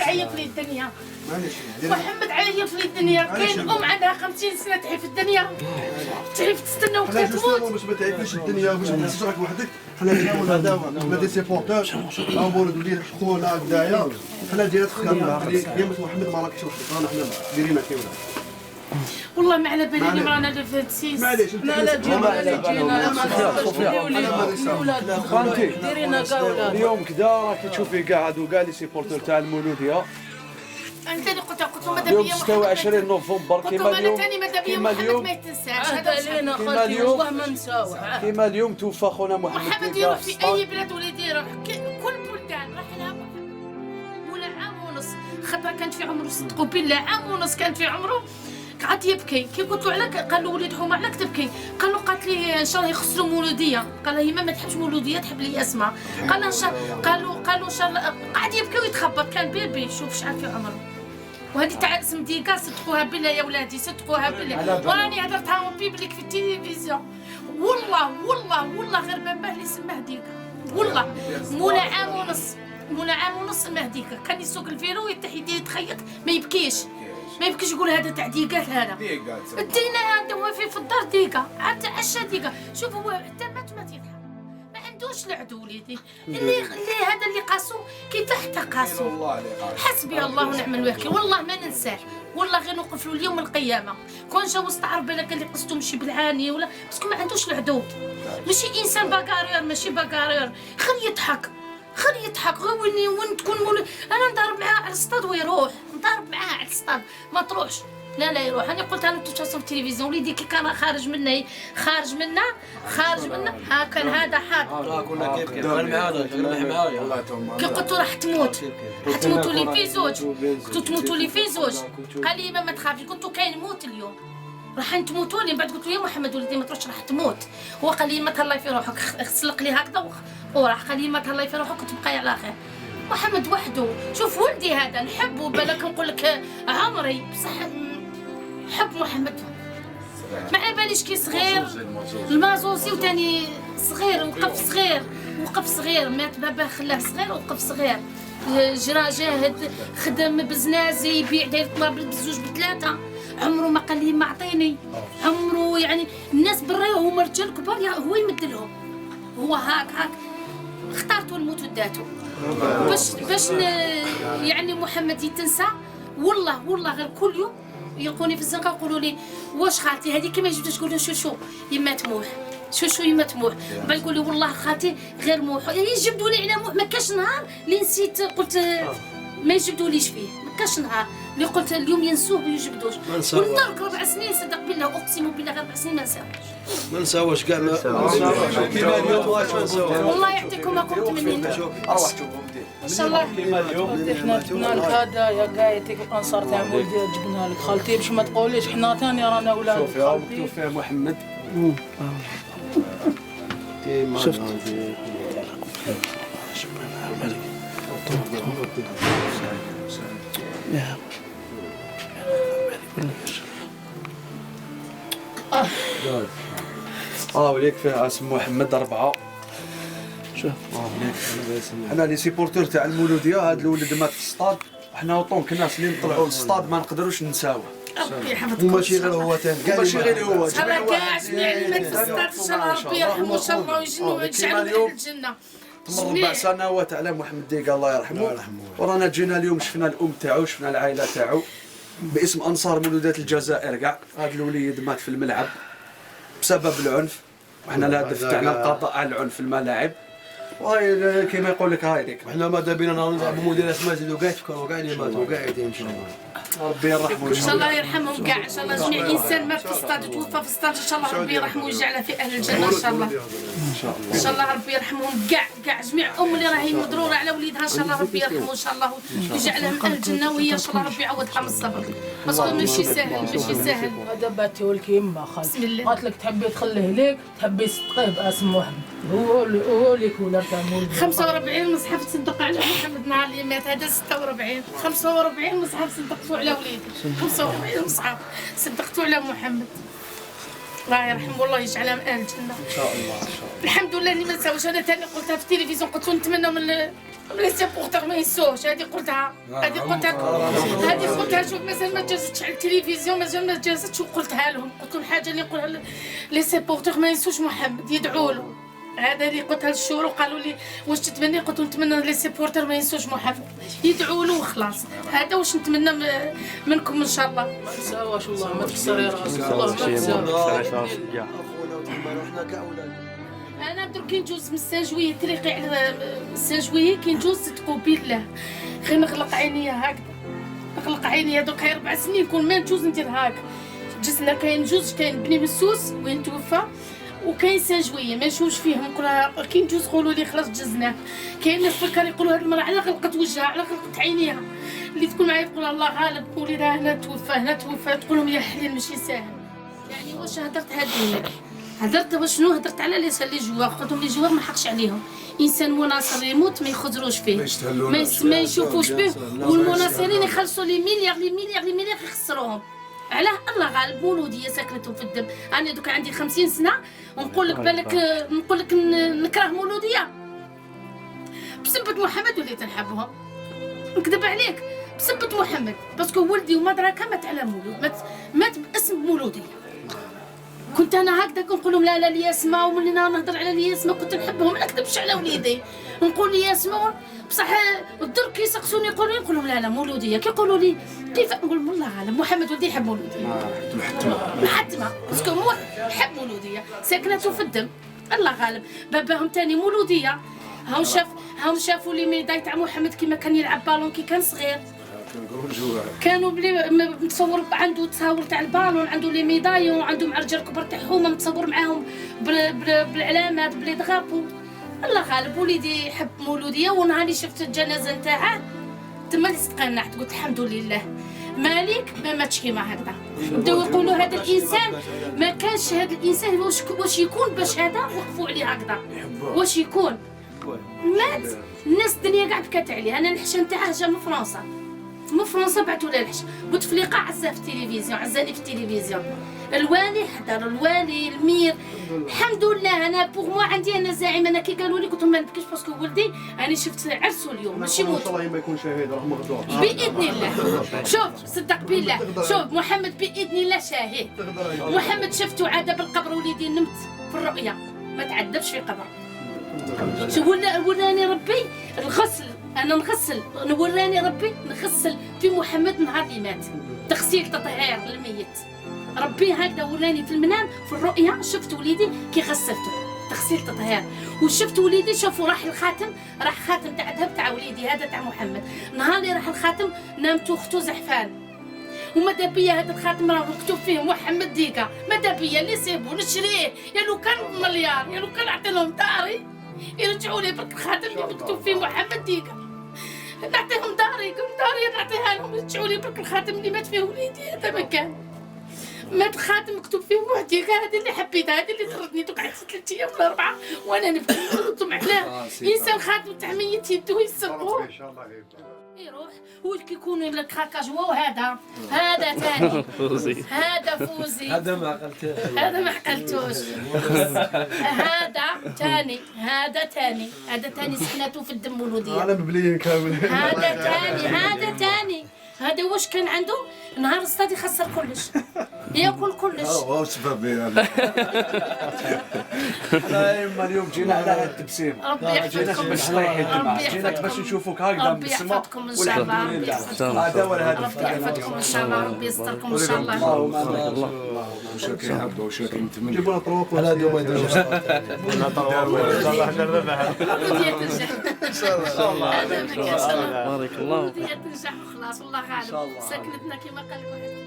عيط لي الدنيا. محمد عيط لي الدنيا. كاين ام عندها 50 سنه تعيف الدنيا، تعيف تستنى وقتها تموت. باش ما تعيفيش الدنيا باش ما تحسش راك وحدك. حنا نحاول هذا ما دي سيبورتور امور ندير خونا هكذايا. حنا ديرات خدامنا كلمه محمد ما راكش وحدك، رانا حنا دايرينها كي ولاد. والله ما على بالي رانا لا في السيس. معليش لا ديرينا كاع ولاد. اليوم كذا راكي تشوفي كاع هادو كاع لي سيبورتور تاع المولوديه. انا ثاني قلت له ماذا اليوم بيا 26 نوفمبر كيما اليوم كيما اليوم ما يتنساش. عهد علينا خالتي والله ما نساوه. كيما اليوم توفى خونا محمد يروح في اي بلاد وليدي يروح كل بلدان راح لها ولا عام ونص. خطره كانت في عمره صدقوا بالله عام ونص كانت في عمره قعد يبكي. كي قلت له علاك قال له وليد حومه علاك تبكي؟ قال له قالت لي ان شاء الله يخسروا مولوديه. قال لها هي ما تحبش مولوديه تحب لي اسمها. قال لها ان شاء قالوا ان شاء الله. قعد يبكي ويتخبط كان بيبي شوف شحال في عمره. وهذه تاع اسم ديكا صدقوها بالله يا ولادي صدقوها بالله. وراني هضرتها بيبليك في التلفزيون. والله غير باباه اللي سماه ديكا. والله مولا عام ونص سماه ديكا. كان يسوق الفيرو يتخيط ما يبكيش يقول هذا تاع ديكات هذا. الدينا هذا هو في الدار ديكا عاد عشا ديكا. شوف هو حتى مات يضحك ما عندوش العدو وليدي اللي هذا اللي قاسو كيف حتى قاسو. حسبي الله ونعم الوكيل. والله ما ننساه والله غير نوقف له اليوم القيامه. كون جا وسط عربي لك اللي قصته مشي بالعاني ولا باسكو ما عندوش العدو. ماشي انسان باكارير ماشي باكارير. خليه يضحك غير وين تكون انا نضرب معاه على الصطاد ويروح. نضرب معاه على الصطاد ما تروحش. لا يروح. انا قلت له تتصل في التلفزيون وليدي كي كان خارج منا ها كان هذا حاضر. كنا كيف غير معايا كي قلت له راح تموتوا لي في زوج. قلت له تموتوا لي في زوج. قال لي ما تخافش. قلت له كاين موت اليوم راح تموتوا لي. بعد قلت له يا محمد وليدي ما تروحش راح تموت. هو قال لي ما تهلاي في روحك سلق لي هكذا وراح قال لي ما تهلاي في روحك وتبقاي على خير. محمد وحده شوف ولدي هذا نحبه بالك نقول لك عمري بصح حب محمد ما على باليش كي صغير المازوسي وتاني صغير وقف صغير مات باباه خلاه صغير وقف صغير. جرى جاهد خدم بزنازي يبيع داير طلاب بزوج بثلاثه. عمره ما قال لي ما عطيني. عمره يعني الناس برا هما رجال كبار هو يمد لهم. هو هاك اختارته الموت وداته باش يعني محمد يتنسى. والله غير كل يوم يلقوني في الزنقه يقولوا لي واش خالتي هذه كيما جبتها تقول له شو يما تموح شو يما تموح. بعد يقول لي والله خالتي غير موح. يجبدوا لي على موح. ما كاش نهار اللي نسيت قلت ما يجبدوليش فيه. ما كاش نهار اللي قلت اليوم ينسوه ما يجبدوش. ونترك 4 سنين صدق بالله اقسم بالله غير 4 سنين ما نساوش كاع كيما اليوم والله يعطيكم ما قمت مني. روح شوفهم ان شاء الله كيما اليوم احنا جبنا لك هدايا كاع يعطيك الانصار تاع ولدي جبنا لك خالتي باش ما تقوليش حنا ثاني رانا اولاد شوف يا مكتوب فيها محمد. شفت وليك فيها اسم محمد 4. شوف حنا لي سيبورتور تاع المولوديه. هذا الولد مات في الصطاد. حنا وطونك الناس اللي نطلعوا للصطاد ما نقدروش ننساوه. ربي يحفظكم. وماشي غير هو ثاني ماشي غير هو. ان شاء الله كاع جميع اللي مات في الصطاد ان شاء الله ربي يرحمه ان شاء الله ويجعله في الجنه. تمر 4 سنوات على محمد ديكا الله يرحمه. ورانا جينا اليوم شفنا الام تاعو شفنا العائله تاعو باسم انصار مولودات الجزائر كاع. هذا الوليد مات في الملعب بسبب العنف. وحنا الهدف تاعنا القضاء على العنف في الملاعب. وهاي كيما يقول لك هاي ديك احنا ماذا بينا نلعبوا مدير اسماء زيدوا كاع يفكروا كاع اللي ماتوا كاع ان شاء الله. ربي يرحمه ان شاء الله يرحمهم كاع. ان شاء الله جميع انسان مات في الصطاد توفى في الصطاد ان شاء الله ربي يرحمه ويجعله في اهل الجنه ان شاء الله. ان شاء الله ربي يرحمهم كاع جميع اللي راهي مضروره على وليدها ان شاء الله ربي يرحمه ان شاء الله ويجعلها من اهل الجنه وهي ان شاء الله ربي يعوضها من الصبر. باسكو ماشي ساهل. هذا باتي ولك يما خالتي قالت لك تحبي تخليه ليك تحبي تصدقيه باسم محمد هو اللي يكون تاع مولد. 45 مصحف تصدق على محمد نهار اللي مات هذا 46 45 مصحف صدقتوا على وليدي. 45 مصحف صدقتوا على محمد. الله يرحمه والله يجعلها من اهل الجنه ان شاء الله ان شاء الله. الحمد لله اللي ما نساوش. انا ثاني قلتها في التلفزيون، قلت نتمنى من لي سيبورتور ما ينسوش. هذه قلتها شوف مازال ما جازتش على التلفزيون، مازال ما جازتش وقلتها لهم. قلت لهم حاجه اللي نقولها لي سيبورتور ما ينسوش محمد، يدعوا له. هذا اللي قلتها للشهور وقالوا لي واش تتمنى، قلت نتمنى لي سيبورتور ما ينسوش محمد، يدعوا له وخلاص. هذا واش نتمنى منكم ان شاء الله. ما تساواش والله، ما تكسري راسك والله، ما تساواش. احنا كاولاد انا درك كي نجوز من السنجويه طريقي على السنجويه كي نجوز صدقوا بالله غير نغلق عينيا هكذا، نغلق عينيا دوك 4 سنين كل ما نجوز ندير هكا. جزنا كاين جوج، كاين بني مسوس وين توفى وكاين سنجويه ما نشوفش فيهم. نقولها كي نجوز قولوا لي خلاص جزناه. كاين ناس فكر يقولوا هاد المراه على غلقت وجهها، على غلقت عينيها. اللي تكون معايا تقول الله غالب، وليدها هنا توفى هنا توفى، تقول لهم يا حليل ماشي ساهل. يعني واش هدرت هادي هدرت شنو هدرت على لي جوار. قلت لهم لي جوار ما حقش عليهم، انسان مناصر يموت ما يخزروش فيه، ما يشوفوش به، والمناصرين يخلصوا لي مليار يخسروهم. علاه الله غالب. مولوديه سكنتهم في الدم. انا دوك عندي 50 سنه ونقول لك بالك نقول لك نكره مولوديه بسبة محمد وليت نحبهم. نكذب عليك بسبة محمد باسكو ولدي ومدركه مات على مولود، مات باسم مولوديه. كنت انا هكذا كنقول لهم لا الياسمه، وملي نهضر على الياسمه كنت نحبهم، ما نكذبش على وليدي. نقول الياسمه بصح الدرك كيسقسوني يقولوا نقول لهم لا مولوديه. كيقولوا لي كيف، نقول لهم والله غالب محمد ولدي يحب مولوديه محتمه باسكو هو يحب مولوديه ساكنته في الدم. الله غالب. باباهم تاني مولوديه، هاهم شافوا لي ميداي تاع محمد كيما كان يلعب بالون كي كان صغير. كانوا بلي متصور عنده تصاور تاع البالون، عنده لي ميدايون، عنده مع رجال كبار تاع حومه متصور معاهم بالعلامات بلي دغابو. الله غالب وليدي يحب مولوديه. ونهار شفت الجنازه نتاعه تما اللي تقنعت، قلت الحمد لله مالك ما ماتش كيما هكذا. بداو يقولوا هذا الانسان ما كانش، هذا الانسان واش يكون باش هذا وقفوا عليه هكذا، واش يكون مات. الناس الدنيا كاع بكات عليه. انا الحشا نتاعه جا من فرنسا، من فرنسا بعثوا لي الحش. بوتفليقه عزاه في التلفزيون، عزاني في التلفزيون. الوالي حضر، الوالي المير. الحمد لله. انا بوغ موا عندي انا زعيم. انا كي قالوا لي قلت لهم ما نبكيش باسكو ولدي راني شفت عرسو اليوم ماشي موت. ان شاء الله ما يكون شهيد راه مغدور باذن الله. شوف صدق بالله، شوف محمد باذن الله شاهد. محمد شفته عاد بالقبر وليدي، نمت في الرؤيا ما تعذبش في قبر. شوف وراني ربي الغسل، انا نغسل، وراني ربي نغسل في محمد نهار اللي مات، تغسيل تطهير الميت. ربي هكذا وراني في المنام في الرؤيا، شفت وليدي كي غسلته تغسيل تطهير. وشفت وليدي شوفوا راح الخاتم، راح خاتم تاع ذهب تاع وليدي هذا تاع محمد. نهار اللي راح الخاتم نامت اختو زحفان، وماذا بيا هذا الخاتم راه مكتوب فيه محمد ديكا. ماذا بيا اللي سيبو نشريه، يا لو كان مليار، يا لو كان نعطي لهم داري يرجعوا لي برك الخاتم اللي مكتوب فيه محمد ديكا. نعطيهم داري نعطيها لهم، يرجعوا لي برك الخاتم اللي مات فيه وليدي. هذا ما كان مات خاتم مكتوب فيه محديكا. هذه اللي حبيتها، هذه اللي طردني. دوك قعدت 3 ايام ولا 4 وانا نبكي. قلت لهم علاه انسان خاتم تاع ميت يدوه يسرقوه يروح. هو كيكون لك هكا جوا. وهذا ثاني فوزي، هذا فوزي، هذا ما عقلتوش. هذا ثاني سكنته في الدم ولوديه. انا مبليين كامل. هذا ثاني هذا واش كان عنده نهار الصاد يخسر كلش، ياكل كلش. سبب حنا يما اليوم جينا على هذا التبسيم، ربي يحفظكم باش طيح الدمعة، جينا باش نشوفوك هكذا ربي بالسما. يحفظكم ان شاء الله. ربي يحفظكم، هذا هو الهدف ربي يحفظكم ان شاء الله. ربي يستركم ان شاء الله. وشاكي عبده وشاكي نتمنى جيبوا لنا طروق على هذا ما يديروش. ان شاء الله نجربها ان شاء الله. هذا ما كان ان شاء الله. بارك الله. تنجح وخلاص والله غالب. سكنتنا كما قال لك واحد.